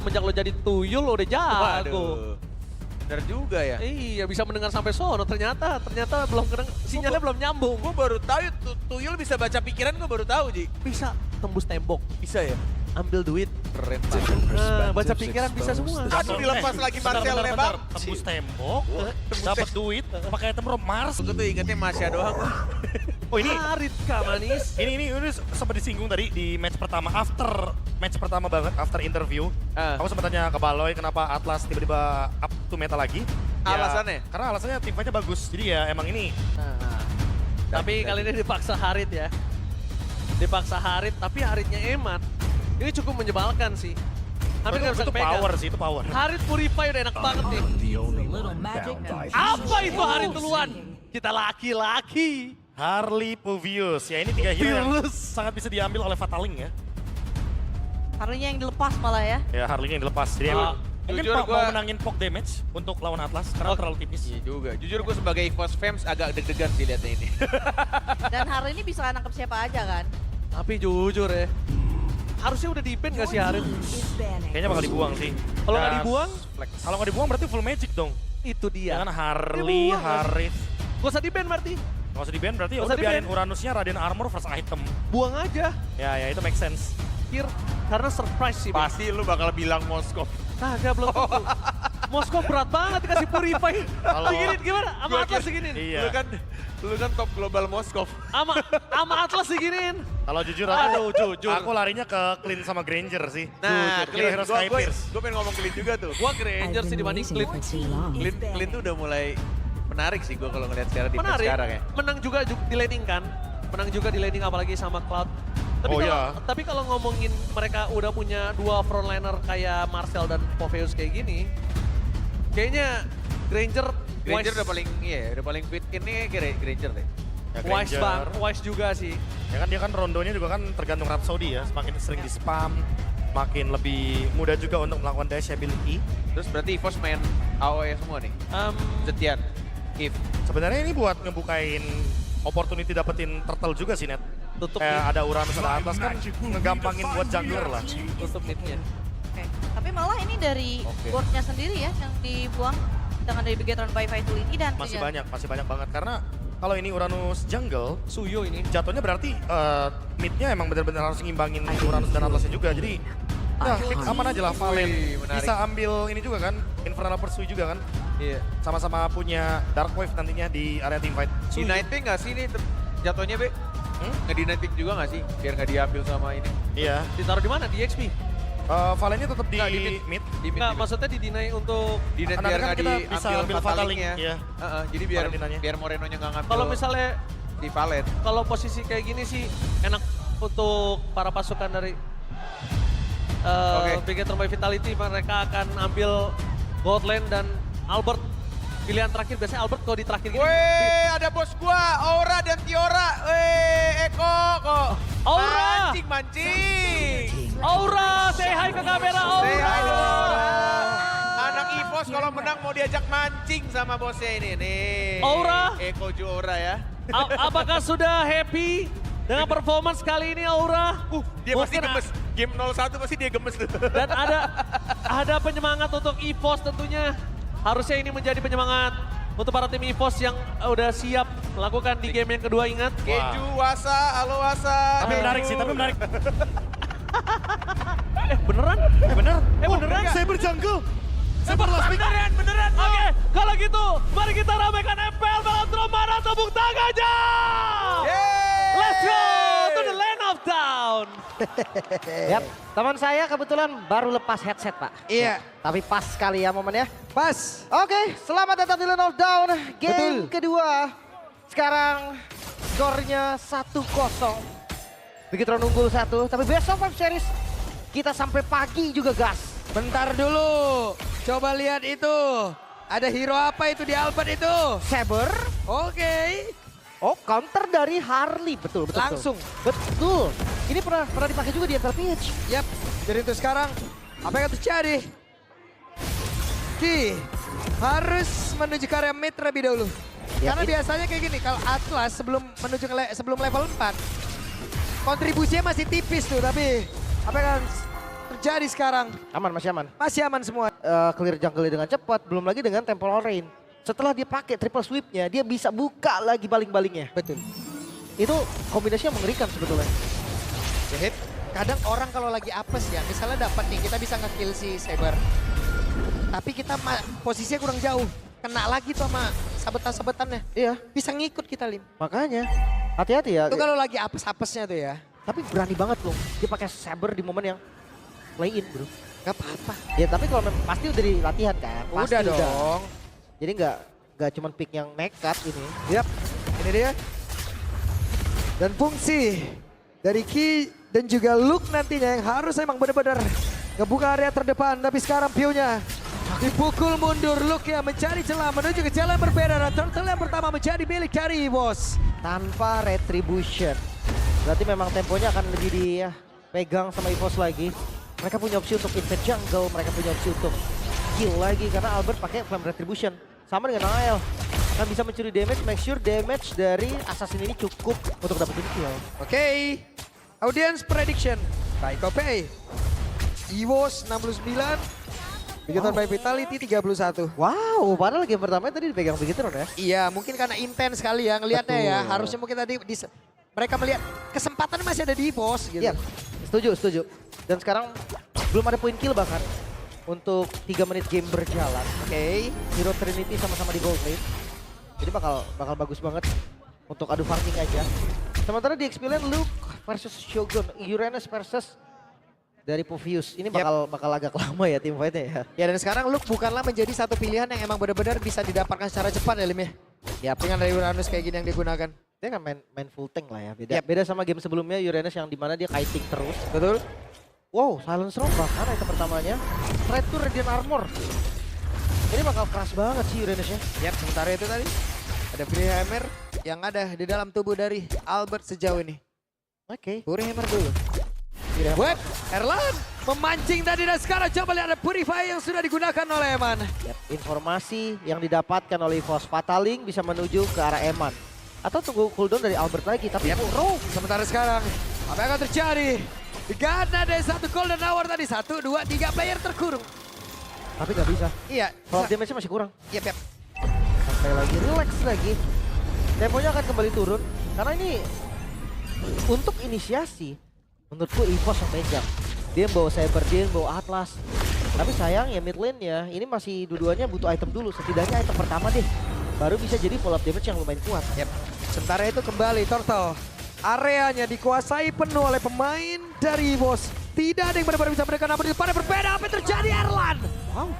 Semenjak lo jadi tuyul lo udah jago. Waduh. Bener juga ya. Iya bisa mendengar sampai sono, ternyata belum sinyalnya belum nyambung. Gue baru tahu tuyul bisa baca pikiran, gue baru tahu Ji. Bisa tembus tembok, Bisa ya? ambil duit. Keren banget. Baca pikiran bisa semua. Aduh dilepas lagi Marcel lebar. Tembus tembok, dapat duit, pakai item Mars. Gue tuh ingetnya Masya doang. Oh ini, Harit kah manis? ini sempat disinggung tadi di match pertama, match pertama banget, after interview. Aku sempat tanya ke Baloy kenapa Atlas tiba-tiba up to meta lagi. Ya, Alasannya? Karena alasannya tim fight-nya bagus, jadi ya emang ini. Tapi kali ini dipaksa Harit ya. Dipaksa Harit, tapi Haritnya Emat. Ini cukup menyebalkan sih. Hampir nggak bisa Itu kepegang. power sih, itu power. Harit Purify udah enak banget nih. Apa itu Harit duluan? Kita laki-laki. Harley Puvius, ya ini 3 hero yang Puvius. sangat bisa diambil oleh Fataling ya. Harusnya yang dilepas malah ya. Ya Harley-nya yang dilepas, jadi emang mungkin jujur mau menangin poke damage untuk lawan Atlas karena terlalu tipis. Iya juga. Jujur gue sebagai EVOS fans agak deg-degan sih liatnya ini. Dan hari ini bisa nangkep siapa aja kan. Tapi jujur ya. Harusnya udah di-ban gak sih Harit? Kayaknya bakal dibuang sih. Kalau nggak Nah, dibuang, Kalau nggak dibuang berarti full magic dong. itu dia. Ya kan Harley, Dibuang, Harit. Gak usah di-ban berarti. Nggak usah di-ban berarti ya Nggak udah usah di-ban. biarin Uranusnya Radiant Armor first item. Buang aja. Ya itu make sense. Karena surprise sih. Bang. Pasti lu bakal bilang Moskov. Kagak belum tentu. Moskov berat banget dikasih Purify. Kalau- Seginin gimana? Sama Gua Atlas kira- seginin. Iya. Lu kan top global Moskov. Sama Atlas seginin. Kalau jujur Aduh, jujur. aku larinya ke Clean sama Granger sih. Nah, Jujur, Hero Sky Pierce. gue pengen ngomong Clean juga tuh. Gua Granger sih dibanding Clint. Clean tuh udah mulai menarik sih gue kalau ngeliat sekarang di match Menarik. sekarang ya. Menang juga di laning kan. Menang juga di laning apalagi sama Cloud. Tapi Oh, kalau, iya. tapi kalau ngomongin mereka udah punya dua frontliner kayak Marcel dan Poveus kayak gini, kayaknya Granger Granger udah paling fit ini Granger deh. Ya, wise Granger. wise juga sih. Ya kan dia kan rondonya juga kan tergantung Rhapsody ya. Semakin sering di spam, makin lebih mudah juga untuk melakukan dash ability. Terus berarti EVOS main AOE semua nih. Setian, If. Sebenarnya ini buat ngebukain opportunity dapetin turtle juga sih Net. Tutup Kayak ada Uranus ada Atlas kan ngegampangin buat jungler lah. tutup midnya. Oke. Tapi malah ini dari boardnya sendiri ya yang dibuang. Dengan dari Begetron by Vitality dan Masih banyak banget karena kalau ini Uranus jungle, Suyo ini. jatuhnya berarti mid-nya emang benar-benar harus ngimbangin Uranus dan Atlasnya juga. Jadi ya pick aman aja lah Valen. Wih, menarik. Bisa ambil ini juga kan, Infernal Pursuit juga kan. Iya. Sama-sama punya Dark Wave nantinya di area teamfight. Di night pick nggak sih ini jatuhnya Be? Nggak di night pick juga nggak sih? Biar nggak diambil sama ini. Iya. Ditaruh di mana? Di XP? Valennya tetap di, Nggak, di mid. mid. Di mid. Enggak, maksudnya di-deny untuk Di net Karena biar kan nggak kita bisa ambil diambil Fataling, Fatalingnya. iya. Jadi biar Valentinanya. biar Morenonya nggak ngambil kalau misalnya di Valen. kalau posisi kayak gini sih enak untuk para pasukan dari Begetron by Vitality. Mereka akan ambil Gold Lane dan Albert. Pilihan terakhir biasanya Albert kalau di terakhir gini. Weh, ada bos gua, Aura dan Tiora. Weh, Eko kok. Aura! Mancing. Aura, say hi ke kamera Aura. Say hi dong, Aura. Anak EVOS kalau menang mau diajak mancing sama bosnya ini. Nih. Aura. Eko Aura ya. Apakah sudah happy dengan performance kali ini Aura? Dia pasti Mungkin gemes. Game 01 pasti dia gemes tuh. Dan ada penyemangat untuk EVOS tentunya. Harusnya ini menjadi penyemangat untuk para tim EVOS yang udah siap melakukan di game yang kedua, ingat. Keju, Wasa, halo Wasa. Tapi menarik sih, tapi menarik. Beneran? Bener? Beneran? Saya berjungle. Beneran. Oke, kalau gitu mari kita ramaikan MPL Balatron mana tepuk tangannya. Yeay! Let's go to the land of town. Yap, teman saya kebetulan baru lepas headset Pak. Iya. Tapi pas sekali ya momennya. Pas. Oke, selamat datang di Land of Down. Game kedua. Sekarang skornya 1-0. Begitu unggul 1, tapi best of 5 series kita sampai pagi juga gas. Bentar dulu, coba lihat itu. Ada hero apa itu di Albert itu? Saber. Oke, Oh, counter dari Harley. Betul. Langsung. Betul. Ini pernah dipakai juga di Enterprise. yap. Jadi untuk sekarang, apa yang terjadi? Harus menuju ke area mid terlebih dahulu. Ya, Karena biasanya kayak gini, kalau Atlas sebelum menuju ke sebelum level 4, kontribusinya masih tipis tuh, tapi apa yang akan terjadi sekarang? Aman, masih aman. Masih aman semua. Clear jungle dengan cepat, belum lagi dengan temporal rain. Setelah dia pakai triple sweepnya, dia bisa buka lagi baling-balingnya. Betul. Itu kombinasinya mengerikan sebetulnya. Hit. Kadang orang kalau lagi apes ya, misalnya dapat nih, kita bisa nge-kill si Saber. Tapi kita posisinya kurang jauh. Kena lagi tuh sama sabetan-sabetannya. Iya. Bisa ngikut kita, Lim. Makanya, hati-hati ya. Itu kalau lagi apes-apesnya tuh ya. Tapi berani banget loh. Dia pakai saber di momen yang play in bro. Gak apa-apa. Ya tapi kalau memang pasti udah di latihan kan. Pasti Udah dong. Jadi nggak cuman pick yang nekat ini. Yap, ini dia. Dan fungsi dari Ki dan juga Luke nantinya yang harus emang benar-benar ngebuka area terdepan. Tapi sekarang Pio-nya dipukul mundur. Luke yang mencari celah menuju ke jalan berbeda. Dan turtle yang pertama menjadi milik dari EVOS. Tanpa retribution. Berarti memang temponya akan lebih dipegang sama EVOS lagi. Mereka punya opsi untuk invade jungle, mereka punya opsi untuk kill lagi karena Albert pakai Flame Retribution. Sama dengan Nael. Kan bisa mencuri damage, make sure damage dari assassin ini cukup untuk dapetin kill. Oke, audience prediction by Kopei. EVOS 69, Bigoton by Vitality 31. Wow, padahal game pertamanya tadi dipegang begitu ya. Iya, mungkin karena intens sekali ya ngelihatnya ya. Betul. Harusnya mungkin tadi mereka melihat kesempatan masih ada di EVOS gitu. Iya, setuju. Dan sekarang belum ada poin kill bahkan untuk 3 menit game berjalan. Oke. Hero Trinity sama-sama di gold lane. Jadi bakal bagus banget untuk adu farming aja. Sementara di XP lane Luke versus Shogun, Uranus versus dari Povius. Ini bakal agak lama ya tim fight-nya ya. Ya dan sekarang Luke bukanlah menjadi satu pilihan yang emang benar-benar bisa didapatkan secara cepat ya Lim ya. Ya, Dengan dari Uranus kayak gini yang digunakan. dia kan main full tank lah ya. Beda sama game sebelumnya Uranus yang dimana dia kiting terus. Betul. Wow, Silence Rock bahkan item pertamanya. Straight to Radiant Armor. Ini bakal keras banget sih Uranusnya. Yap, sementara itu tadi ada Free Hammer yang ada di dalam tubuh dari Albert sejauh ini. Oke. Free Hammer dulu. Web, Erlan memancing tadi dan sekarang coba lihat ada Purify yang sudah digunakan oleh Eman. Yap, informasi yang didapatkan oleh EVOS Pataling bisa menuju ke arah Eman. Atau tunggu cooldown dari Albert lagi, tapi Sementara sekarang, apa yang akan terjadi? Karena ada satu golden hour tadi, 1, 2, 3 player terkurung. tapi nggak bisa. Iya, Kalau damage-nya masih kurang. Yap. Sampai lagi, relax lagi. Temponya akan kembali turun. Karena ini untuk inisiasi, menurutku EVOS yang pegang. Dia yang bawa Saber, dia yang bawa Atlas. Tapi sayang ya mid lane-nya, ini masih dua-duanya butuh item dulu. Setidaknya item pertama deh. Baru bisa jadi follow up damage yang lumayan kuat. Yap. Sementara itu kembali Turtle. Areanya dikuasai penuh oleh pemain dari EVOS. Tidak ada yang benar-benar bisa mendekat, namun pada berbeda. Apa yang terjadi Erlan? Wow.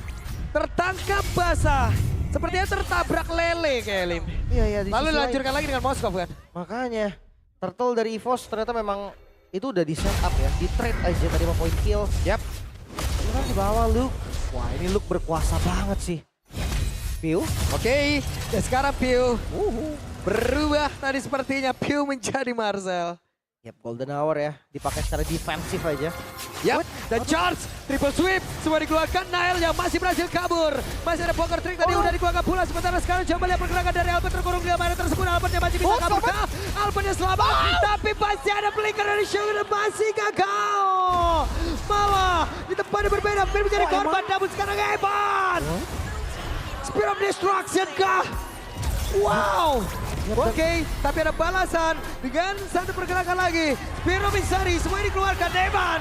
Tertangkap basah. Sepertinya tertabrak lele kayak Lim. Iya, di Lalu sisi dilanjurkan lagi dengan Moskov kan? Makanya, Turtle dari EVOS ternyata memang itu udah di set up ya. Di trade aja tadi sama point kill. Yap. Ini kan di bawah Luke. Wah ini Luke berkuasa banget sih. Piu. Oke, dan sekarang Piu berubah tadi sepertinya Piu menjadi Marcel. Yap, golden hour ya. Dipakai secara defensif aja. Yap, dan charge, triple sweep, semua dikeluarkan. Nael yang masih berhasil kabur. Masih ada poker trick tadi udah dikeluarkan pula. Sementara sekarang coba lihat pergerakan dari Albert terkurung di mana tersebut. Albert yang masih bisa kabur kah? Albert yang selamat, tapi masih ada flicker dari Shogun dan masih gagal. Malah di tempat yang berbeda, Phil menjadi korban, namun sekarang Evan. Spear of Destruction kah? Wow. Oke, tapi ada balasan dengan satu pergerakan lagi. Spear of Insari, semua ini dikeluarkan. Evan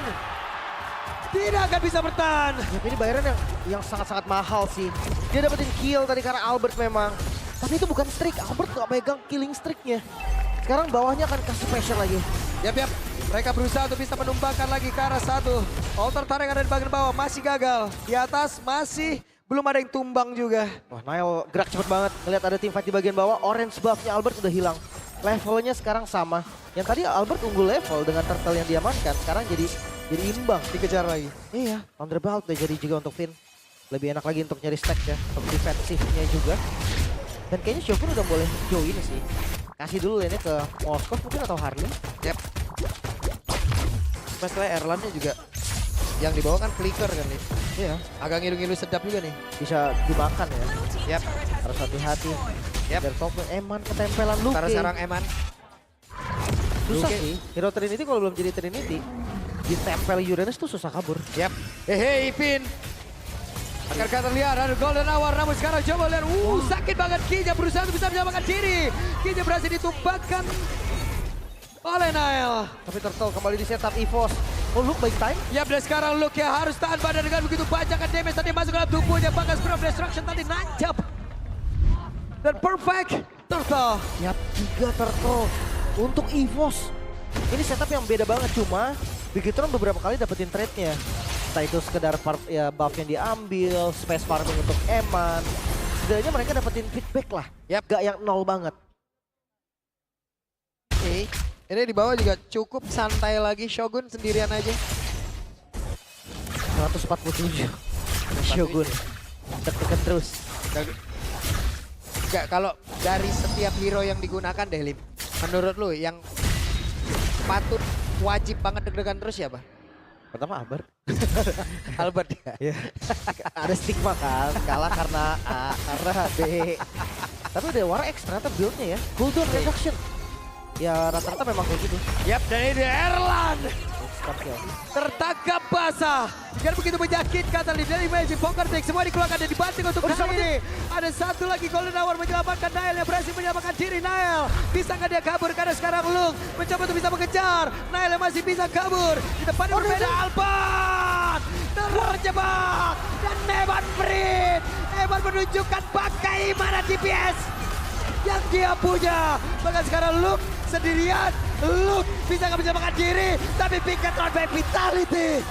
tidak akan bisa bertahan. Ya, ini bayaran yang sangat-sangat mahal sih. Dia dapetin kill tadi karena Albert memang. Tapi itu bukan streak, Albert gak pegang killing streaknya. Sekarang bawahnya akan kasih pressure lagi. Yap. Mereka berusaha untuk bisa menumbangkan lagi ke arah satu. Altar Tar yang ada di bagian bawah masih gagal. Di atas masih belum ada yang tumbang juga. Wah, Nael gerak cepet banget. Ngeliat ada team fight di bagian bawah, orange buff-nya Albert udah hilang. Levelnya sekarang sama. Yang tadi Albert unggul level dengan turtle yang diamankan, sekarang jadi imbang. Dikejar lagi. Iya, Thunderbolt udah jadi juga untuk Finn. Lebih enak lagi untuk nyari stack ya, untuk defensifnya juga. Dan kayaknya Shogun udah boleh join sih. Kasih dulu lane ke Moskov mungkin atau Harley. Yap. Masalah Erlannya juga yang dibawa kan flicker kan nih. Iya, Agak ngilu-ngilu sedap juga nih. bisa dimakan ya. Yap. Harus hati-hati. Yap. Biar top lane Eman ketempelan Luke. Sekarang Eman. Susah Luke. sih. Hero Trinity kalau belum jadi Trinity, ditempel Uranus tuh susah kabur. Yap. Hei, Pin. Akankah terlihat ada Golden Hour, namun sekarang coba lihat. Sakit banget Kinya berusaha untuk bisa menyelamatkan diri. Kinya berhasil ditumpahkan oleh Nael. Tapi Turtle kembali di setup EVOS. Oh, Luke baik time. Yap, dan sekarang Luke ya harus tahan badan dengan begitu banyak damage tadi masuk ke dalam tubuhnya. Bahkan Scrum Destruction tadi nancap. Dan perfect Turtle. Yap, 3 Turtle untuk EVOS. Ini setup yang beda banget, cuma Bigetron beberapa kali dapetin trade-nya. Entah itu sekedar ya, buff yang diambil, space farming untuk Eman. Setidaknya mereka dapetin feedback lah. Yap. Gak yang nol banget. Oke. Ini di bawah juga cukup santai lagi. Shogun sendirian aja. 147. Shogun. Deg-degan terus. Enggak, kalau dari setiap hero yang digunakan deh, Lim. Menurut lu yang patut wajib banget deg-degan terus siapa? Pertama Albert. Albert ya. Ada stigma kan, kalah karena A, karena B. Tapi udah War X ternyata build-nya ya. Cooldown reduction. Ya rata-rata memang kayak gitu. Yap, dan ini Erlan. Stop kill. Tertangkap basah. Dengan begitu menyakitkan tadi dari Magic Poker Trick. Semua dikeluarkan dan dibanting untuk kali ini. Ada satu lagi Golden Hour menyelamatkan Nael yang berhasil menyelamatkan diri Nael. Bisakah dia kabur karena sekarang Luke mencoba untuk bisa mengejar. Nael yang masih bisa kabur. Di depan berbeda Alban. Terjebak. Dan Evan Frit. Evan menunjukkan pakai mana DPS yang dia punya. Bahkan sekarang Luke sendirian. Luke bisa nggak bisa makan diri, tapi Bigetron by Vitality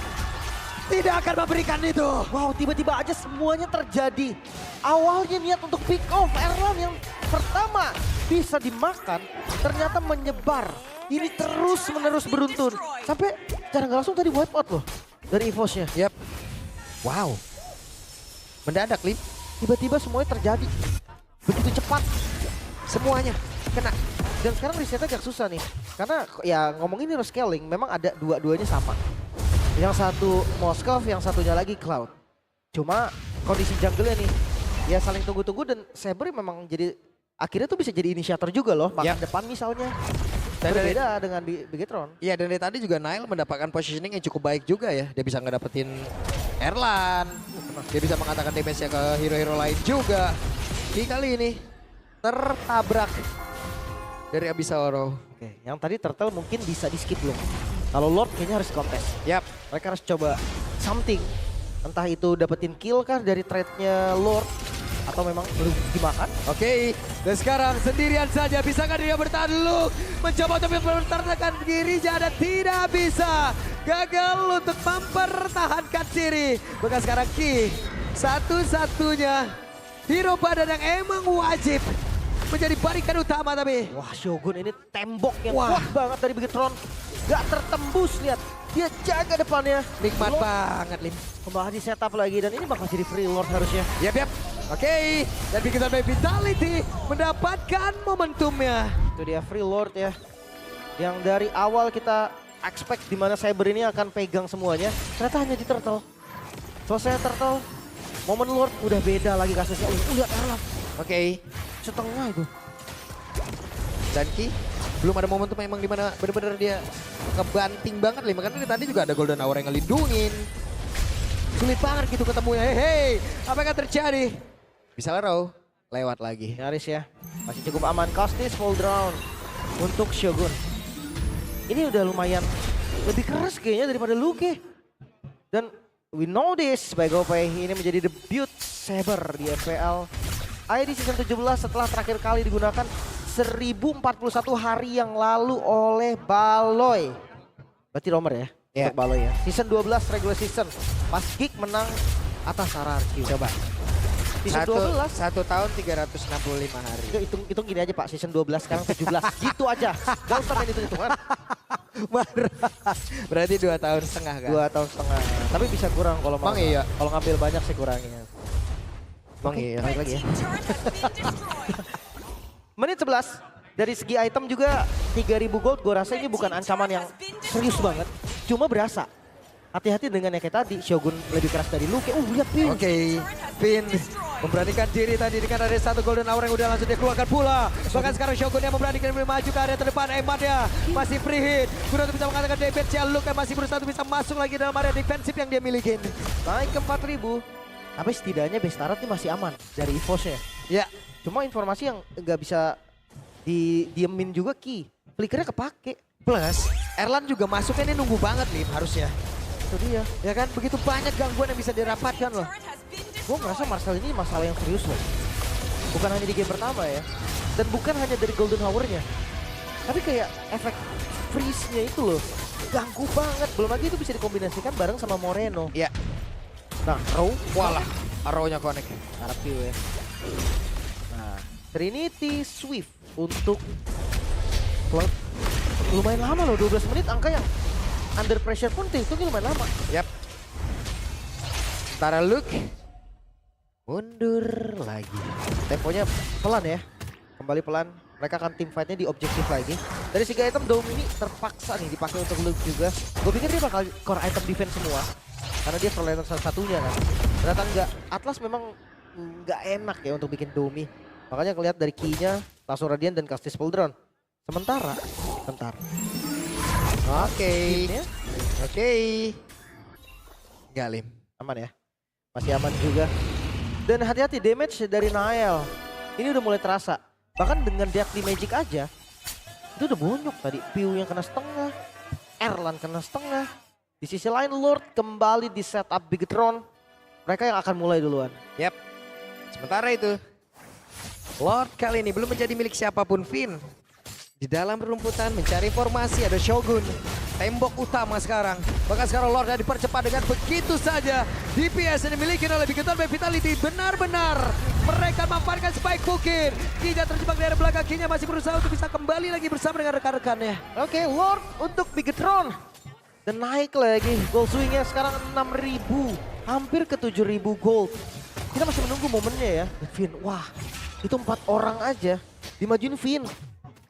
tidak akan memberikan itu. Wow, tiba-tiba aja semuanya terjadi. Awalnya niat untuk pick off, Erlan yang pertama bisa dimakan, ternyata menyebar. Ini terus-menerus beruntun. Sampai cara nggak langsung tadi wipe out loh dari EVOS-nya. Yap. Wow. Mendadak, Lim. Tiba-tiba semuanya terjadi. Begitu cepat. Semuanya kena. Dan sekarang resetnya agak susah nih. Karena ya ngomongin hero scaling memang ada dua-duanya sama. Yang satu Moskov, yang satunya lagi Cloud. Cuma kondisi jungle-nya nih, ya saling tunggu-tunggu dan Saber memang jadi akhirnya tuh bisa jadi inisiator juga loh. Makan depan misalnya. Dan berbeda dengan Bigetron. Iya, dan dari tadi juga Nail mendapatkan positioning yang cukup baik juga ya. Dia bisa ngedapetin Erlan. Dia bisa mengatakan damage-nya ke hero-hero lain juga. Di kali ini tertabrak dari Abyssal. Oke, yang tadi Turtle mungkin bisa di skip belum. Kalau Lord kayaknya harus kontes. Yap. Mereka harus coba something. Entah itu dapetin kill kah dari trade-nya Lord. Atau memang belum dimakan. Oke, dan sekarang sendirian saja. Bisakah dia bertahan? Luke mencoba untuk mempertahankan dirinya dan tidak bisa. Gagal untuk mempertahankan diri. Bahkan sekarang Ki, satu-satunya hero badan yang emang wajib menjadi barikan utama tapi. Wah, Shogun ini tembok yang Wah. kuat banget dari Bigetron. Gak tertembus, lihat. Dia jaga depannya. Nikmat Lord banget, Lim. kembali di setup lagi dan ini bakal jadi free Lord harusnya. Yap. Oke, dan Bigetron by Vitality mendapatkan momentumnya. Itu dia free Lord ya. Yang dari awal kita expect di mana Saber ini akan pegang semuanya. Ternyata hanya di Turtle. Selesai Turtle, momen Lord udah beda lagi kasusnya. Lihat Erlan. Oke, Setengah itu. dan Ki belum ada momentum memang dimana benar-benar dia ngebanting banget, Lim. Karena tadi juga ada Golden Hour yang ngelindungin. Sulit banget gitu ketemunya. Hei, apa yang akan terjadi? Bisa Lero lewat lagi. Nyaris ya. Masih cukup aman. Costis full drown untuk Shogun. Ini udah lumayan lebih keras kayaknya daripada Luke. Dan we know this by GoPay. Ini menjadi debut Saber di FPL. ID season 17 setelah terakhir kali digunakan 1041 hari yang lalu oleh Baloy. Berarti Romer ya? Iya. Untuk Baloy ya. Season 12 regular season. Pas Geek menang atas Hierarchy. Coba. Season 12. 1 tahun 365 hari. Hitung gini aja Pak, season 12 sekarang 17. Gitu aja. Gak usah main hitung-hitungan. Berarti 2 tahun setengah kan? 2 tahun setengah. Tapi bisa kurang kalau mau. Emang iya? Kalau ngambil banyak sih kurangnya. Bang iya. Balik lagi ya. Menit 11. Dari segi item juga 3000 gold gue rasa ini bukan ancaman yang serius banget. Cuma berasa. Hati-hati dengan yang kayak tadi, Shogun lebih keras dari Luke. Lihat Pin. Oke. Finn memberanikan diri tadi dengan ada satu golden hour yang udah langsung dia keluarkan pula. Bahkan sekarang Shogun yang memberanikan diri maju ke area terdepan. Emadnya masih free hit. Kurang bisa mengatakan damage ya. Luke yang masih berusaha untuk bisa masuk lagi dalam area defensif yang dia miliki. Naik ke 4.000. Tapi setidaknya Bestaret ini masih aman dari EVOS-nya. Ya, Cuma informasi yang nggak bisa diemin juga Ki. Flickernya kepake. plus Erlan juga masuknya ini nunggu banget nih harusnya. Itu dia. Ya kan, begitu banyak gangguan yang bisa dirapatkan loh. Gue merasa Marcel ini masalah yang serius loh. Bukan hanya di game pertama ya. Dan bukan hanya dari Golden Hour-nya. Tapi kayak efek freeze-nya itu loh. Ganggu banget. Belum lagi itu bisa dikombinasikan bareng sama Moreno. Ya, Nah, Row. walah, arrow-nya connect. Harap ya. Nah, Trinity Swift untuk Cloud. Lumayan lama loh, 12 menit angka yang under pressure pun itu lumayan lama. Yap. Sementara Luke mundur lagi. Temponya pelan ya. Kembali pelan. Mereka akan tim fight-nya di objektif lagi. Dari 3 item Dome ini terpaksa nih dipakai untuk Luke juga. Gue pikir dia bakal core item defense semua. Karena dia frontliner satu-satunya kan. Ternyata enggak. Atlas memang nggak enak ya untuk bikin Domi. Makanya ngeliat dari key-nya langsung Radiant dan Castis Puldron. Sementara. Oke. Hitnya Oke. Galim. aman ya. Masih aman juga. Dan hati-hati damage dari Nael. Ini udah mulai terasa. Bahkan dengan Deadly Magic aja. Itu udah bonyok tadi. Piu yang kena setengah. Erlan kena setengah. Di sisi lain Lord kembali di setup Bigetron. Mereka yang akan mulai duluan. Yap. Sementara itu Lord kali ini belum menjadi milik siapapun Finn. Di dalam rumputan mencari formasi ada Shogun. Tembok utama sekarang. Bahkan sekarang Lord dipercepat dengan begitu saja. DPS yang dimiliki oleh Bigetron by Vitality benar-benar mereka memanfaatkan spike bukit. Tidak terjebak dari belakang, Kinya masih berusaha untuk bisa kembali lagi bersama dengan rekan-rekannya. Oke, Lord untuk Bigetron. Dan naik lagi. Gold swingnya sekarang 6.000. Hampir ke 7.000 gold. Kita masih menunggu momennya ya. Finn, wah itu 4 orang aja. Dimajuin Finn.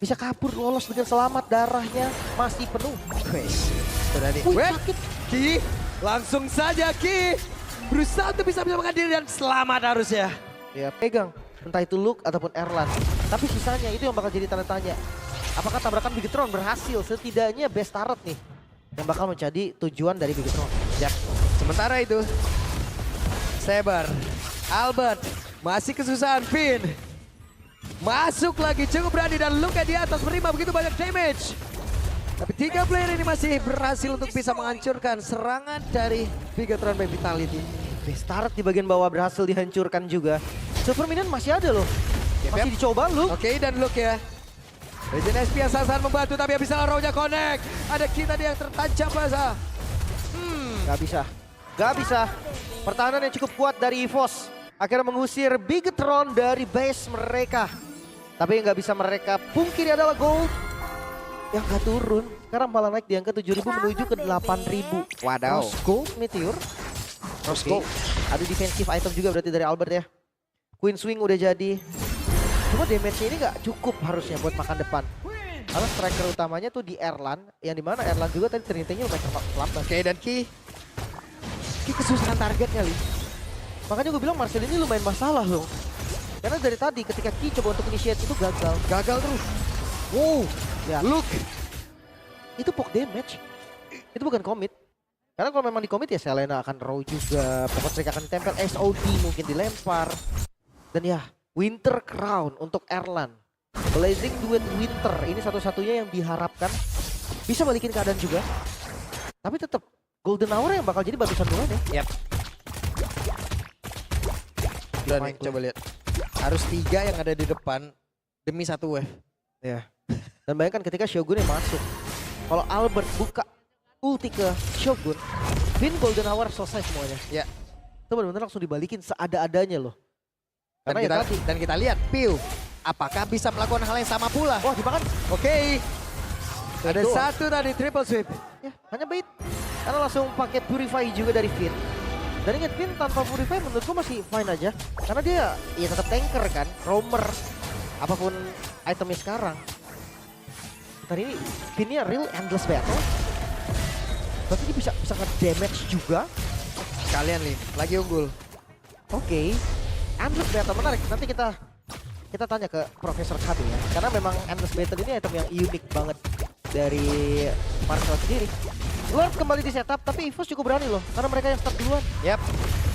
Bisa kabur lolos dengan selamat, darahnya masih penuh. Wes, sudah nih. Wih, Weh, sakit. Ki, langsung saja Ki. Berusaha untuk bisa menyelamatkan diri dan selamat harusnya. Ya pegang, entah itu Luke ataupun Erlan. Tapi sisanya itu yang bakal jadi tanda tanya. Apakah tabrakan Bigetron berhasil? Setidaknya Bestaret nih yang bakal menjadi tujuan dari Bigetron. Ya, sementara itu Saber, Albert masih kesusahan. Finn masuk lagi cukup berani dan Luke di atas menerima begitu banyak damage. Tapi 3 player ini masih berhasil untuk bisa menghancurkan serangan dari Bigetron by Vitality. Bestaret di bagian bawah berhasil dihancurkan juga. Super Minion masih ada loh. Masih dicoba Luke. Oke, dan Luke ya. Legend SP yang sangat membantu tapi bisa arrow-nya connect. Ada kita yang tertancap bahasa. Gak bisa. Pertahanan yang cukup kuat dari EVOS. Akhirnya mengusir Bigetron dari base mereka. Tapi yang gak bisa mereka pungkiri adalah gold. Yang gak turun. Sekarang malah naik di angka 7.000 menuju ke 8.000. Wadaw. Rose Gold Meteor. Rose Oke. Gold. Ada defensive item juga berarti dari Albert ya. Queen Swing udah jadi. Cuma damage-nya ini gak cukup harusnya buat makan depan. Karena striker utamanya tuh di Erlan. Yang dimana Erlan juga tadi Trinity-nya lumayan terlambat. Oke, dan Ki kesusahan targetnya, Li. Makanya gue bilang Marcel ini lumayan masalah loh. Karena dari tadi ketika Ki coba untuk initiate itu gagal. Gagal terus. Wow, Ya, Luke. itu poke damage. Itu bukan commit. Karena kalau memang di commit ya Selena akan row juga. Pokok Trick akan ditempel. SOD mungkin dilempar. Dan ya, Winter Crown untuk Erlan. Blazing Duet Winter. Ini satu-satunya yang diharapkan bisa balikin keadaan juga. Tapi tetap Golden Hour yang bakal jadi batusan duluan ya. Yap. Dan Fine, coba lihat. Harus 3 yang ada di depan demi 1 wave. Ya. Dan bayangkan ketika Shogun yang masuk. Kalau Albert buka ulti ke Shogun, Finn Golden Hour selesai semuanya. Ya. Itu benar-benar langsung dibalikin seada-adanya loh. Karena ya tadi. Dan kita lihat Piu apakah bisa melakukan hal yang sama pula. Wah dimakan. Oke. Ada Doang. 1 tadi triple sweep. Ya hanya bait. Karena langsung pakai Purify juga dari Finn. Dan ingat Finn tanpa Purify menurutku masih fine aja. Karena dia ya tetap tanker kan. Roamer. Apapun itemnya sekarang. Tadi ini Finnnya real endless battle. Berarti dia bisa nge-damage juga. Kalian nih lagi unggul. Oke. Endless Battle menarik. Nanti kita tanya ke Profesor KB ya. Karena memang Endless Battle ini item yang unik banget dari Marshall sendiri. Lord kembali di setup, tapi EVOS cukup berani loh. Karena mereka yang start duluan. Yap.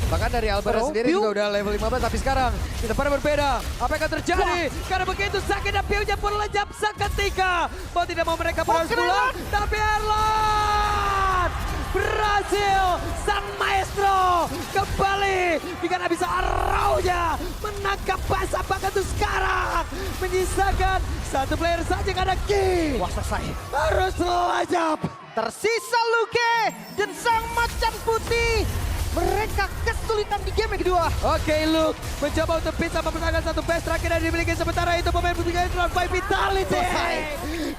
Bahkan dari Alvarez Bro, sendiri Piu. juga udah level 15, tapi sekarang di tempat yang berbeda. Apa yang akan terjadi? Karena begitu sakit dan Piu-nya pun lejap seketika. Mau tidak mau mereka harus pulang, tapi Erlan berhasil, sang maestro kembali dengan bisa arrownya menangkap Basa bahkan tuh sekarang menyisakan satu player saja karena Ki Wah, selesai. harus lejap. Tersisa Luke dan sang macan putih. Mereka kesulitan di game yang kedua. Oke, Luke mencoba untuk bisa mempertahankan satu base terakhir yang dimiliki, sementara itu pemain putih Drone by Vitality Selesai.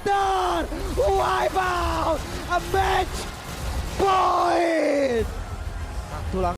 dan wipe out a match point. Tulang